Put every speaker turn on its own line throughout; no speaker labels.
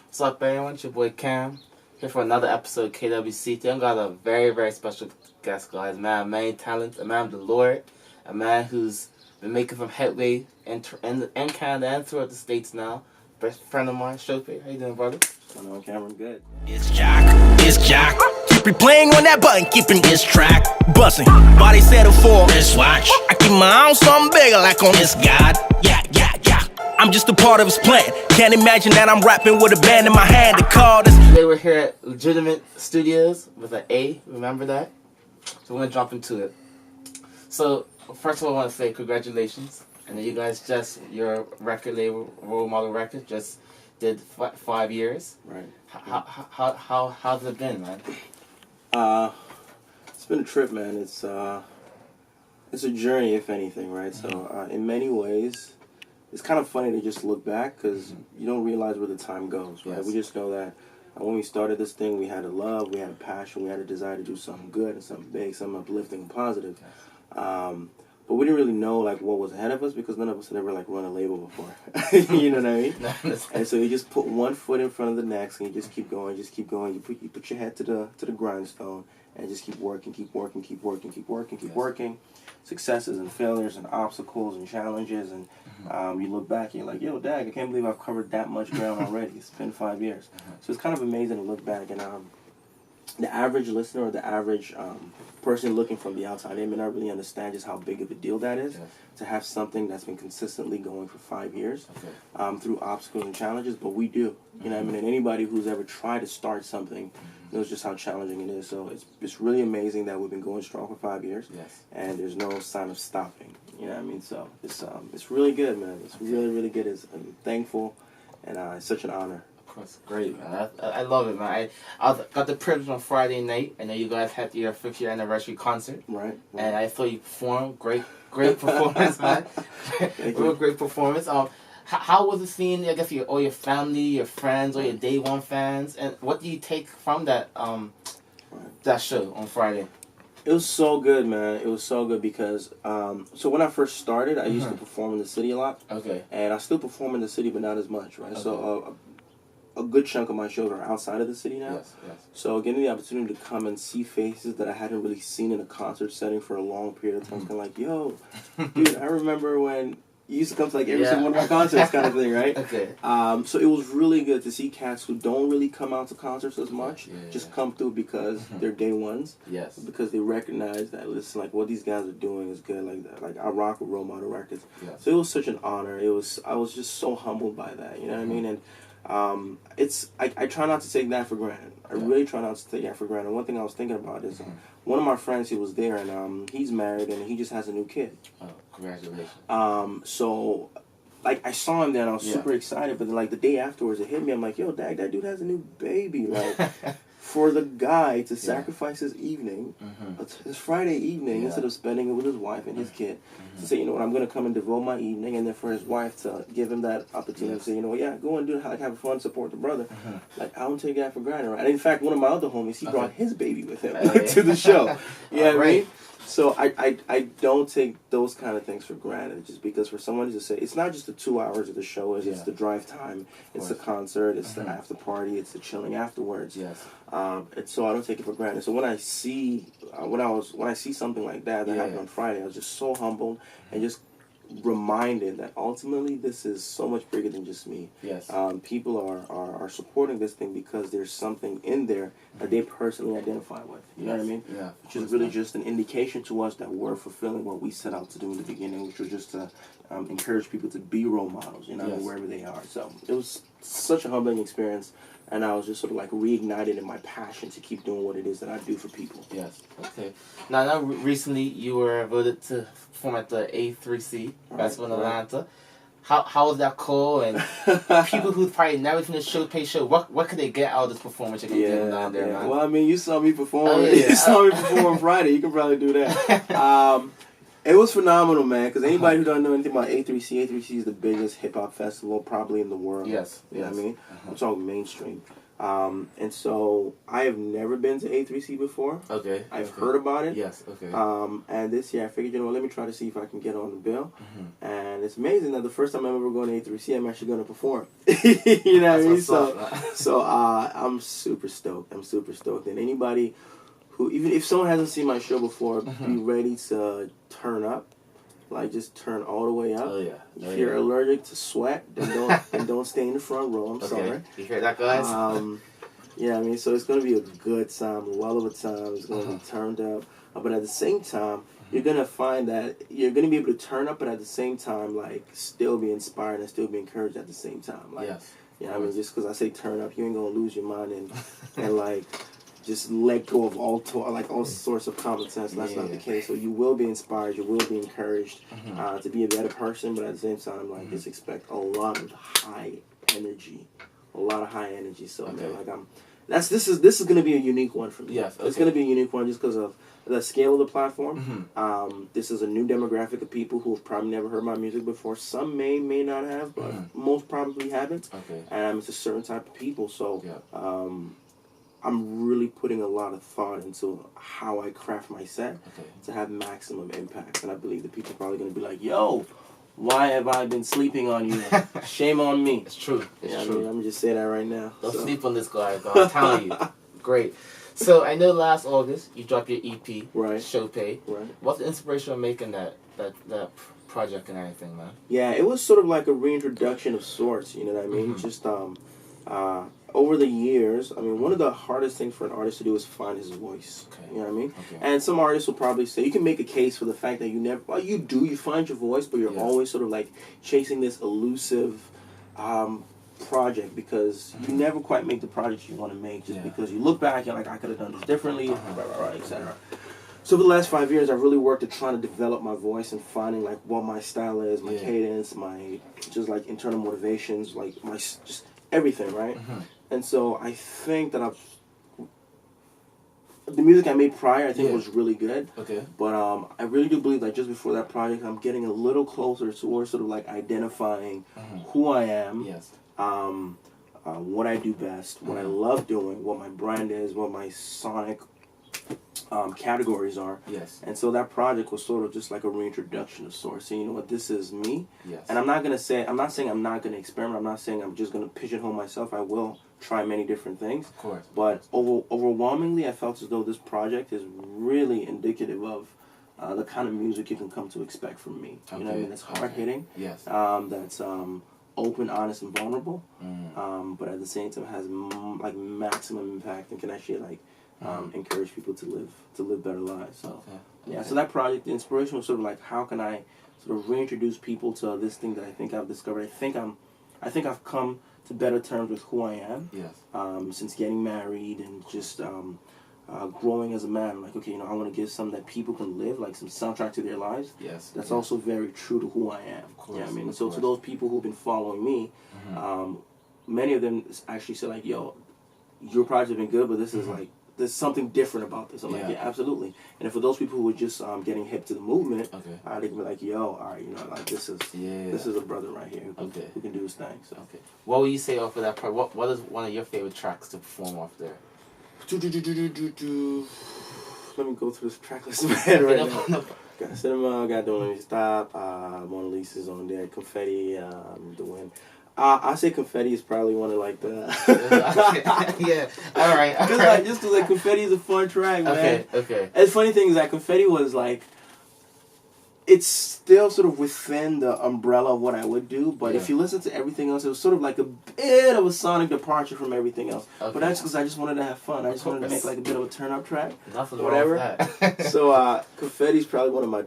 What's up, everyone? It's your boy Cam here for another episode of KWC. Today I got a very, very special guest, guys. A man of many talents, a man of the Lord, a man who's been making some headway in Canada and throughout the States now. Best friend of mine, Shope. How you doing, brother?
I know, Cameron, good.
It's Jack. Keep replaying on that button, keeping this track buzzing. Body settle for this watch. I keep my arms something bigger like on this God. Yeah. I'm just a part of his plan. Can't imagine that I'm rapping with a band in my hand to call this.
Today we're here at Legitimate Studios with an A. Remember that? So we're gonna jump into it. So first of all, I want to say congratulations. And then you guys your record label, Role Model Records, just did 5 years.
Right.
How's it been, man?
It's been a trip, man. It's a journey, if anything, right? So in many ways, it's kind of funny to just look back because you don't realize where the time goes, right?
Yes.
We just know that when we started this thing, we had a love, we had a passion, we had a desire to do something good and something big, something uplifting and positive.
Yes.
But we didn't really know like what was ahead of us because none of us had ever like run a label before. You know what I mean? And so you just put one foot in front of the next, and you just keep going. You put your head to the grindstone, and just keep working. Successes and failures and obstacles and challenges, and you look back and you're like, yo, dag, I can't believe I've covered that much ground already. It's been 5 years. So it's kind of amazing to look back and the average listener or the average person looking from the outside, they may not really understand just how big of a deal that is to have something that's been consistently going for 5 years through obstacles and challenges. But we do, you know what I mean? And anybody who's ever tried to start something knows just how challenging it is. So it's really amazing that we've been going strong for 5 years, and there's no sign of stopping. You know what I mean? So it's really good, man. It's really good. I'm thankful, and it's such an honor.
That's great, man. I love it, man. I got the privilege on Friday night. I know you guys had your 5th year anniversary concert.
Right.
And I thought you performed. Great performance, man. Real great performance. How was it seeing, I guess, all your family, your friends, or your day one fans? And what do you take from that that show on Friday?
It was so good, man. It was so good because, so when I first started, I used to perform in the city a lot.
Okay.
And I still perform in the city, but not as much, right?
Okay.
So a good chunk of my shows are outside of the city now.
Yes.
So getting the opportunity to come and see faces that I hadn't really seen in a concert setting for a long period of time, kind of like, yo, dude, I remember when you used to come to like every single one of my concerts kind of thing, right?
Okay.
So it was really good to see cats who don't really come out to concerts as much just come through because they're day ones.
Yes.
Because they recognize that, listen, like what these guys are doing is good. Like that. Like I rock with Role Model Records.
Yes.
So it was such an honor. I was just so humbled by that. You know what I mean? And I try not to take that for granted. I really try not to take that for granted. One thing I was thinking about is one of my friends, he was there, and he's married, and he just has a new kid.
Oh, congratulations.
So, like, I saw him there, and I was super excited, but then, like, the day afterwards, it hit me. I'm like, yo, dag, that dude has a new baby. Like, for the guy to sacrifice his evening, his Friday evening, instead of spending it with his wife and his kid, to say, you know what, I'm going to come and devote my evening, and then for his wife to give him that opportunity to say, you know what, go and do it, like, have fun, support the brother. Like, I don't take that for granted, right? And in fact, one of my other homies, he brought his baby with him to the show. You know what I mean? So I don't take those kind of things for granted, just because for someone to say, it's not just the 2 hours of the show, it's the drive time, it's the concert, it's the after party, it's the chilling afterwards.
Yes.
And so I don't take it for granted. So when I see when I see something like that happened on Friday, I was just so humbled and just reminded that ultimately this is so much bigger than just me.
Yes.
People are supporting this thing because there's something in there that they personally identify with. You know what I mean?
Yeah.
Which is really just an indication to us that we're fulfilling what we set out to do in the beginning, which was just to encourage people to be role models, you know, wherever they are. So it was such a humbling experience. And I was just sort of like reignited in my passion to keep doing what it is that I do for people.
Yes. Okay. Now recently you were voted to perform at the A3C Festival in Atlanta. How was that cool? And people who probably never seen the show, what could they get out of this performance you're gonna do down there, man?
Well, I mean, you saw me perform. You saw me perform on Friday. You can probably do that. It was phenomenal, man, because anybody who doesn't know anything about A3C is the biggest hip-hop festival probably in the world.
Yes.
You know what I mean? I'm talking mainstream. And so I have never been to A3C before.
Okay.
I've heard about it.
Yes. Okay.
And this year I figured, you know, let me try to see if I can get on the bill. And it's amazing that the first time I'm ever going to A3C, I'm actually going to perform. You know what I mean? So I'm super stoked. I'm super stoked. And anybody who, even if someone hasn't seen my show before, be ready to turn up. Like, just turn all the way up.
Oh, yeah.
If you're allergic to sweat, then don't stay in the front row. I'm sorry.
You hear that, guys?
Yeah, I mean, so it's going to be a good time, a well of a time. It's going to be turned up. But at the same time, you're going to find that you're going to be able to turn up, but at the same time, like, still be inspired and still be encouraged at the same time. Like,
yes.
Yeah, I mean, just because I say turn up, you ain't going to lose your mind and like, just let go of all sorts of common sense. That's not the case. So you will be inspired. You will be encouraged to be a better person. But at the same time, like, just expect a lot of high energy, So man, like this is gonna be a unique one for me.
Yes,
it's gonna be a unique one just because of the scale of the platform. This is a new demographic of people who have probably never heard my music before. Some may not have, but most probably haven't.
Okay.
And it's a certain type of people. So I'm really putting a lot of thought into how I craft my set to have maximum impact. And I believe that people are probably going to be like, yo, why have I been sleeping on you? Shame on me.
It's true. It's true.
I mean, I'm just saying that right now.
Don't sleep on this guy, I'm telling you. Great. So I know last August you dropped your EP,
right?
Shope.
Right.
What's the inspiration of making that project and everything, man?
Yeah, it was sort of like a reintroduction of sorts. You know what I mean? Just over the years, I mean, one of the hardest things for an artist to do is find his voice. Okay. You know what I mean? Okay. And some artists will probably say, you can make a case for the fact that you find your voice, but you're always sort of like chasing this elusive project because you never quite make the project you want to make just because you look back, you're like, I could have done this differently, etc. So for the last 5 years, I've really worked at trying to develop my voice and finding like what my style is, my cadence, my just like internal motivations, like my just everything, right? And so I think that the music I made prior, I think was really good. Okay. But I really do believe that just before that project, I'm getting a little closer towards sort of like identifying who I am. Yes. What I do best, what I love doing, what my brand is, what my sonic categories are. Yes. And so that project was sort of just like a reintroduction of sorts. So you know what, this is me. Yes. And I'm not saying I'm not gonna experiment. I'm not saying I'm just gonna pigeonhole myself. I will try many different things. Of course. But overwhelmingly, I felt as though this project is really indicative of the kind of music you can come to expect from me. You know what I mean? That's hard hitting. Yes. That's open, honest, and vulnerable. But at the same time has like maximum impact and can actually like encourage people to live better lives. So so that project, the inspiration was sort of like, how can I sort of reintroduce people to this thing that I think I've discovered. I think I've come to better terms with who I am. Yes. Since getting married and just growing as a man, like, okay, you know, I want to give something that people can live, like some soundtrack to their lives. Yes. That's also very true to who I am. Of course. Yeah, I mean, so to those people who've been following me, many of them actually said like, yo, your project has been good, but this is like, there's something different about this. I'm like, yeah, absolutely. And for those people who were just getting hip to the movement, they can be like, yo, all right, you know, like this is a brother right here who can do his thing. So. Okay. What would you say off of that part? What is one of your favorite tracks to perform off there? Let me go through this track list in my head right now. Got Cinema, got Don't Let Me Stop, Mona Lisa's on there, Confetti, The Wind. I say Confetti is probably one of like the
yeah. All right.
Just because like Confetti is a fun track, man.
Okay. Okay.
And the funny thing is that Confetti was like, it's still sort of within the umbrella of what I would do, but if you listen to everything else, it was sort of like a bit of a sonic departure from everything else. Okay. But that's because I just wanted to have fun. I just wanted to make like a bit of a turn up track, whatever. So Confetti's probably one of my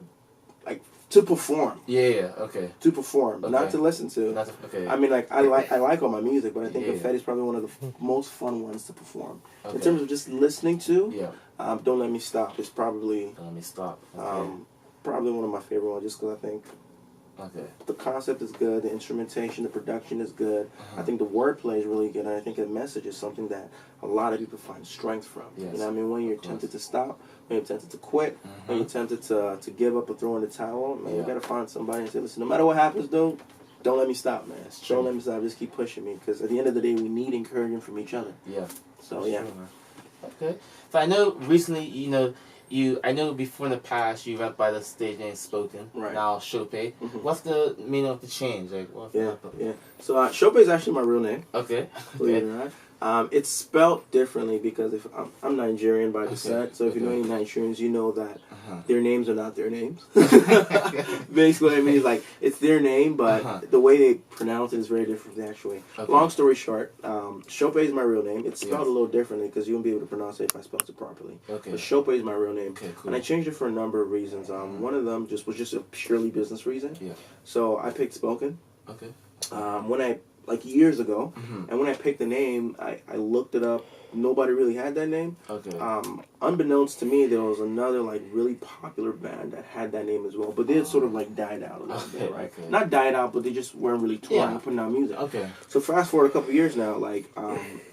to perform. Yeah, okay. To perform, not to listen to. Okay. I mean, like I like all my music, but I think Confetti's probably one of the most fun ones to perform. Okay. In terms of just listening to. Yeah. Don't Let Me Stop is probably. Don't Let Me Stop. Okay. Probably one of my favorite ones, just because I think. Okay. The concept is good, the instrumentation, the production is good. I think the wordplay is really good, and I think the message is something that a lot of people find strength from. Yes. You know what I mean? When you're tempted to stop, when you're tempted to quit, when you're tempted to give up or throw in the towel, man, you gotta find somebody and say, listen, no matter what happens, dude, don't let me stop, man. Don't let me stop. Just keep pushing me, because at the end of the day, we need encouragement from each other.
Yeah.
So yeah.
Sure, okay. So I know recently, I know before in the past you went by the stage name Spoken.
Right.
Now Shope.
Mm-hmm.
What's the meaning of the change? Like,
Yeah. So Shope is actually my real name.
Okay.
Believe it or not. It's spelled differently because if I'm Nigerian by descent, so if you know any Nigerians, you know that their names are not their names. Basically, what I mean is like it's their name, but the way they pronounce it is very different from the actual way.
Okay.
Long story short, Shope is my real name. It's spelled a little differently because you won't be able to pronounce it if I spelled it properly.
Okay.
But Shope is my real name,
okay, cool.
and I changed it for a number of reasons. One of them was just a purely business reason.
Yeah.
So I picked Spoken.
Okay.
Years ago, and when I picked the name, I looked it up. Nobody really had that name.
Okay.
Unbeknownst to me, there was another really popular band that had that name as well, but they had sort of died out a little bit, right?
Okay.
Not died out, but they just weren't really touring and putting out music.
Okay.
So fast forward a couple of years now,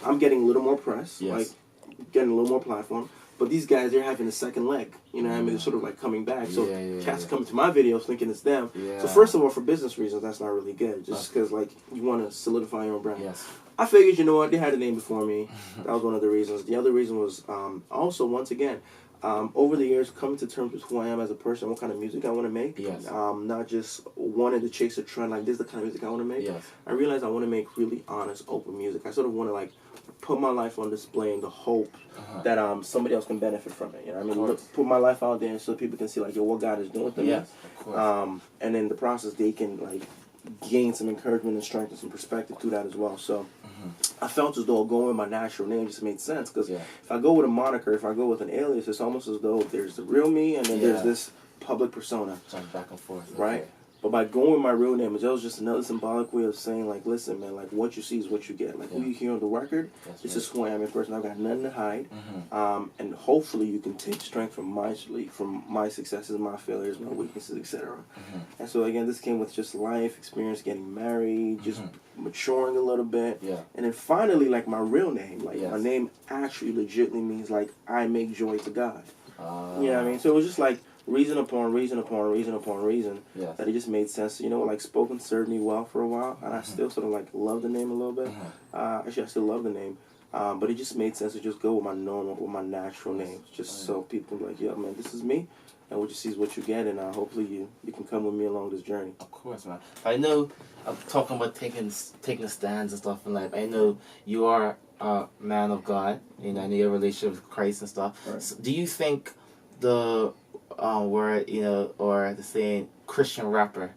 I'm getting a little more press, getting a little more platform. But these guys, they're having a second leg. You know what I mean? They're sort of coming back. So cats coming to my videos thinking it's them.
Yeah.
So first of all, for business reasons, that's not really good. Just because you want to solidify your own brand.
Yes.
I figured, you know what, they had a name before me. That was one of the reasons. The other reason was also, once again, over the years, coming to terms with who I am as a person, what kind of music I want to make.
Yes.
Not just wanting to chase a trend, this is the kind of music I want to make.
Yes.
I realized I want to make really honest, open music. I sort of want to, put my life on display in the hope that somebody else can benefit from it. You know what I mean? Put my life out there so people can see, what God is doing to me.
Yes, of course.
And in the process, they can, gain some encouragement and strength and some perspective through that as well. So I felt as though going with my natural name just made sense, because if I go with a moniker, if I go with an alias, it's almost as though there's the real me and then there's this public persona.
Jump back and forth.
Right? But by going with my real name, it was just another symbolic way of saying, listen, man, what you see is what you get. Who you hear on the record, this is who I am in person. I've got nothing to hide. And hopefully you can take strength from my successes, my failures, my weaknesses, etc. And so, again, this came with just life experience, getting married, just maturing a little bit.
Yeah.
And then finally, my real name, my name actually legitimately means, I make joy to God. You know what I mean? So it was just reason upon reason upon reason upon reason that it just made sense. Spoken served me well for a while, and I still sort of love the name a little bit. Actually, I still love the name, but it just made sense to just go with my natural name, just so people can be like, "Yo, man, this is me," and what you see is what you get, and hopefully you can come with me along this journey.
Of course, man. I know I'm talking about taking stands and stuff in life. I know you are a man of God. I know your relationship with Christ and stuff.
Right.
So do you think the word, or the saying Christian rapper,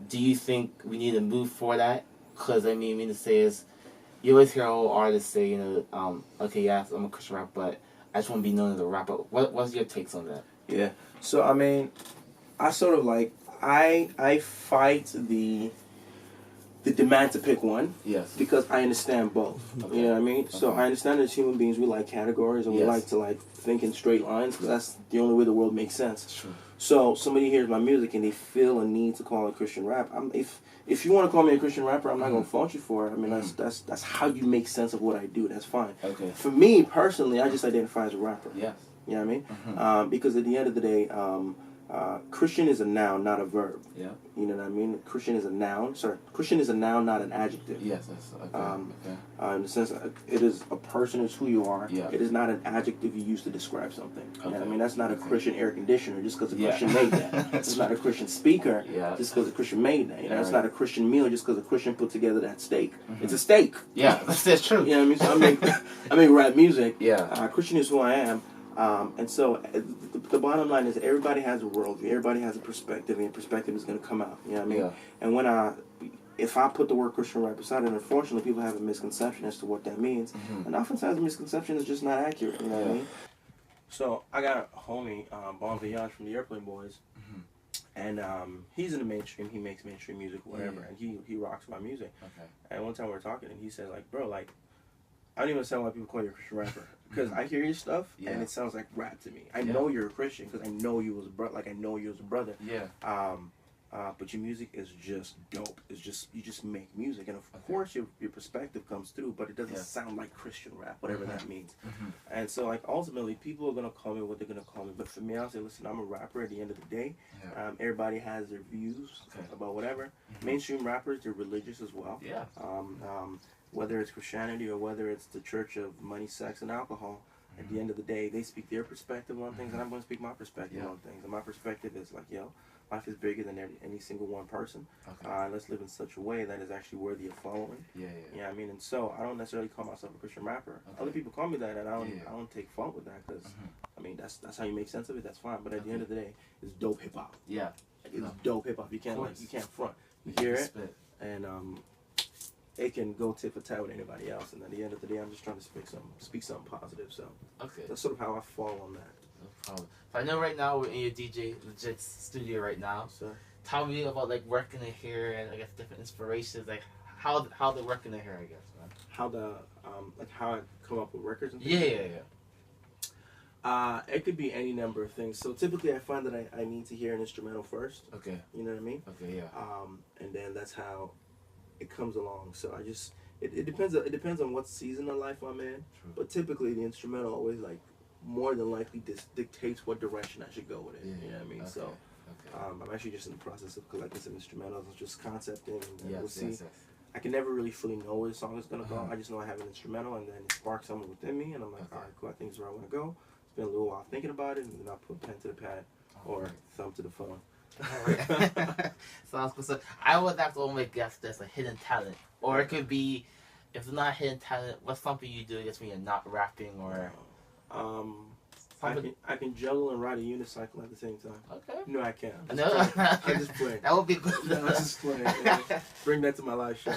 do you think we need to move for that? Because I mean to say is, you always hear old artists say, okay, yes, I'm a Christian rapper, but I just want to be known as a rapper. What's your takes on that?
Yeah. So I mean, I sort of I fight the demand to pick one.
Yes.
Because I understand both.
Okay.
You know what I mean? So
Okay.
I understand that as human beings we like categories and we like to think in straight lines, because that's the only way the world makes sense.
True.
So somebody hears my music and they feel a need to call it Christian rap. If you want to call me a Christian rapper, I'm not gonna fault you for it. I mean that's how you make sense of what I do. That's fine.
Okay.
For me personally, I just identify as a rapper.
Yes.
You know what I mean? Because at the end of the day, Christian is a noun, not a verb.
Yeah.
You know what I mean? Christian is a noun. Sorry, Christian is a noun, not an adjective.
Yes. Okay.
In the sense that it is a person, is who you are.
Yeah.
It is not an adjective you use to describe something. You know what I
Okay.
mean? That's not a Christian air conditioner just because a
Yeah.
Christian made that. It's not a Christian speaker just because a Christian made that. You know, it's not a Christian meal just because a Christian put together that steak. It's a steak.
Yeah, that's true.
You know what I mean? So I make rap music.
Yeah.
Christian is who I am. And so the bottom line is everybody has a worldview, everybody has a perspective, and your perspective is going to come out. You know what I mean?
Yeah.
And if I put the word Christian right beside it, unfortunately people have a misconception as to what that means. And oftentimes the misconception is just not accurate. You know what I mean? So I got a homie, Bon Voyage from the Airplane Boys, and he's in the mainstream. He makes mainstream music, whatever, and he rocks my music.
Okay.
And one time we were talking, and he said, bro, I don't even understand why people call you a Christian rapper. Because I hear your stuff, and it sounds like rap to me. I know you're a Christian because I know you as a brother. I know you as a brother.
Yeah.
but your music is just dope. It's just you just make music, and of course your perspective comes through, but it doesn't sound like Christian rap, whatever that means. And so like ultimately, people are gonna call me what they're gonna call me. But for me, I'll say, listen, I'm a rapper. At the end of the day, everybody has their views about whatever. Mainstream rappers, they're religious as well.
Yeah.
Whether it's Christianity or whether it's the Church of Money, Sex, and Alcohol. At the end of the day, they speak their perspective on things, and I'm going to speak my perspective on things. And my perspective is like, yo, life is bigger than any single one person. Let's live in such a way that is actually worthy of following. You know what I mean? And so I don't necessarily call myself a Christian rapper. Other people call me that, and I don't take fault with that, because I mean that's how you make sense of it. That's fine. But at the end of the day, it's dope hip hop.
Yeah.
It's dope hip hop. You can't front. You hear it, and it can go tit for tat with anybody else, and at the end of the day, I'm just trying to speak something positive. So that's sort of how I fall on that.
No problem. So I know right now we're in your DJ Legit studio right now.
So
tell me about like working in here, and I guess different inspirations, like how the working in here, I guess, man.
How how I come up with records and
things?
Yeah. It could be any number of things. So typically, I find that I need to hear an instrumental first.
Okay.
You know what I mean?
Okay. Yeah.
And then that's how it comes along. So I just it depends on what season of life I'm in.
True.
But typically, the instrumental always like more than likely dictates what direction I should go with it. You know what I mean? So I'm actually just in the process of collecting some instrumentals, just concepting, and then we'll see. I can never really fully know where the song is gonna go. I just know I have an instrumental, and then it sparks something within me, and I'm like, all right, cool. I think it's where I want to go. Spend a little while thinking about it, and then I'll put pen to the pad or thumb to the phone.
Alright. Sounds good. So I would have to only guess that's a hidden talent, or it could be, if it's not hidden talent, what's something you do? I guess when you're not rapping, or
I can juggle and ride a unicycle at the same time.
Okay.
No, I can't. I'm just playing.
That would be good.
No, I'm just playing. Bring that to my live show.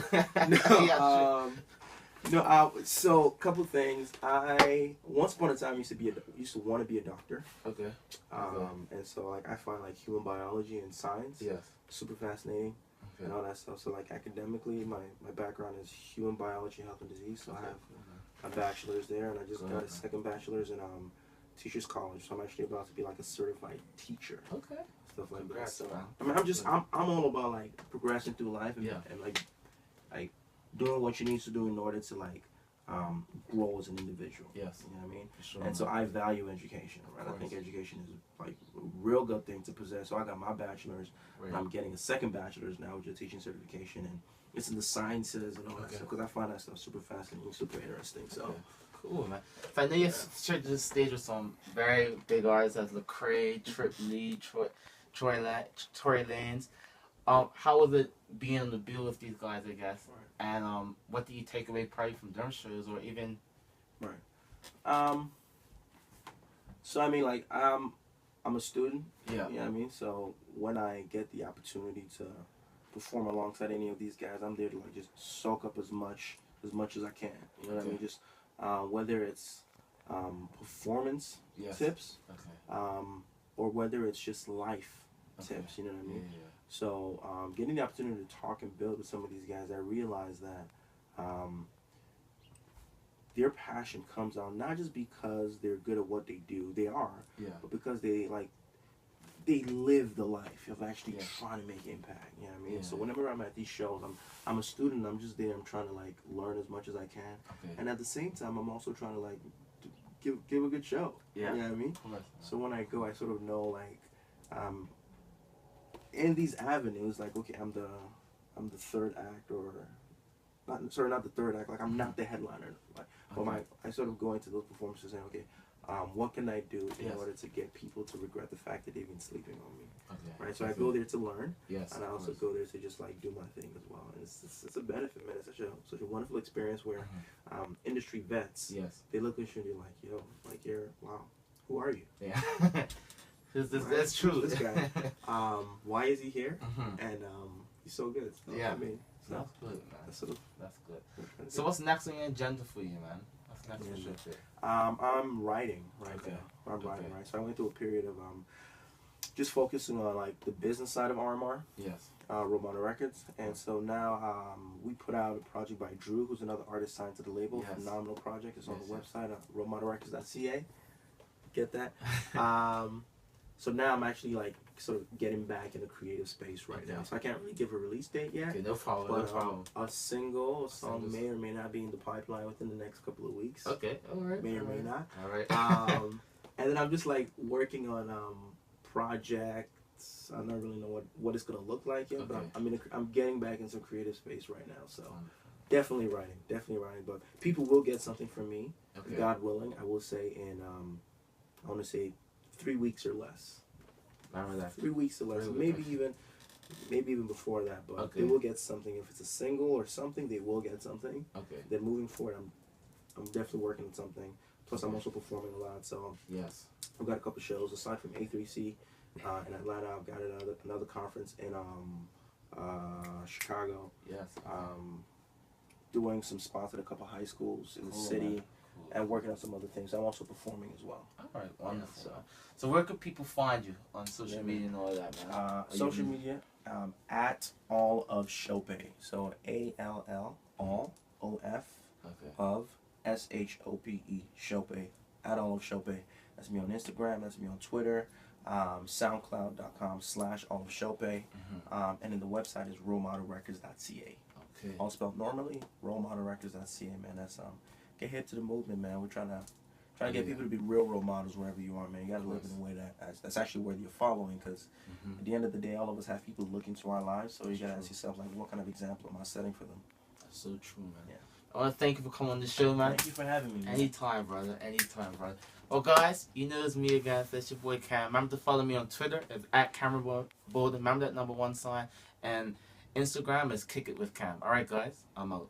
No, so a couple things. I once upon a time used to want to be a doctor.
Okay.
And so like I find like human biology and science super fascinating and all that stuff. So like academically, my background is human biology, health and disease. So I have a bachelor's there, and I just got a second bachelor's in teachers college. So I'm actually about to be like a certified teacher.
Okay.
Stuff like that. So I mean, I'm all about like progressing through life and like doing what you need to do in order to like grow as an individual.
Yes.
You know what I mean?
Sure.
And so I value education, right? I think education is like a real good thing to possess. So I got my bachelor's, and I'm getting a second bachelor's now, which is a teaching certification, and it's in the sciences and all that stuff, because I find that stuff super fascinating, super interesting. So
cool, man. So I know you shared this stage with some very big artists as Lecrae, Trip Lee, Tory Lanez. How was it being on the bill with these guys, I guess? And what do you take away probably from their shows, or even?
So I mean, like I'm a student.
Yeah.
You know what I mean? So when I get the opportunity to perform alongside any of these guys, I'm there to like just soak up as much as I can. You know what I mean? Just whether it's performance tips, or whether it's just life tips. You know what I mean?
Yeah.
So getting the opportunity to talk and build with some of these guys, I realized that their passion comes out not just because they're good at what they do, they are, but because they live the life of actually trying to make impact. You know what I mean? So whenever I'm at these shows, I'm a student. I'm just there. I'm trying to like learn as much as I can, and at the same time, I'm also trying to like give a good show. You know what I mean? So when I go, I sort of know like in these avenues, like, okay, I'm the third act, or not the third act, like I'm not the headliner, like, but I sort of go into those performances saying, okay, what can I do in order to get people to regret the fact that they've been sleeping on me, right? So I go there to learn, and I also go there to just like do my thing as well, and it's a benefit, man. It's such a wonderful experience where industry vets, they look at you and you're like, yo, like wow, who are you?
Yeah. That's true.
This guy, why is he here? And he's so good. So, I mean, so
that's good, man. That's good. So what's next on your agenda for you, man? What's next for you?
I'm writing right now. I'm writing, right? So I went through a period of just focusing on like the business side of RMR. Role Model Records, and so now we put out a project by Drew, who's another artist signed to the label. Phenomenal project. It's on the website, rolemodelrecords.ca. Get that. So now I'm actually like sort of getting back in the creative space right now. So I can't really give a release date yet.
Okay, no problem.
But
No problem.
a song may or may not be in the pipeline within the next couple of weeks.
Okay, all right.
May or may not.
All right.
And then I'm just like working on projects. I don't really know what it's gonna look like yet, but I'm getting back in some creative space right now. So definitely writing. But people will get something from me, God willing. I will say in I want to say 3 weeks or less.
Remember that.
3 weeks or less, maybe even before that. But they will get something. If it's a single or something, they will get something.
Okay.
Then moving forward, I'm definitely working on something. Plus, I'm also performing a lot. So
yes,
I've got a couple shows aside from A3C in Atlanta. I've got another conference in Chicago.
Yes.
Doing some spots at a couple high schools in the city. And working on some other things. I'm also performing as well.
All right, wonderful. So where could people find you on social media and all that, man?
Social media, at all of Shope. So ALL, all, OF, of, SHOPE, Shope. At all of Shope. That's me on Instagram, that's me on Twitter, soundcloud.com/all of Shope. And then the website is rolemodelrecords.ca.
Okay.
All spelled normally, rolemodelrecords.ca, man. That's get hip to the movement, man. We're trying to get people to be real role models wherever you are, man. You got to live in a way that's actually worthy of following, because at the end of the day, all of us have people looking to our lives, so you got to ask yourself, like, what kind of example am I setting for them?
That's so true, man.
Yeah.
I want to thank you for coming on the show, man.
Thank you for having me, man.
Anytime, brother. Anytime, brother. Well, guys, you know it's me again. It's your boy Cam. Remember to follow me on Twitter. It's at Cameron Bolden. Remember that #1 sign. And Instagram is Kick It With Cam. All right, guys. I'm out.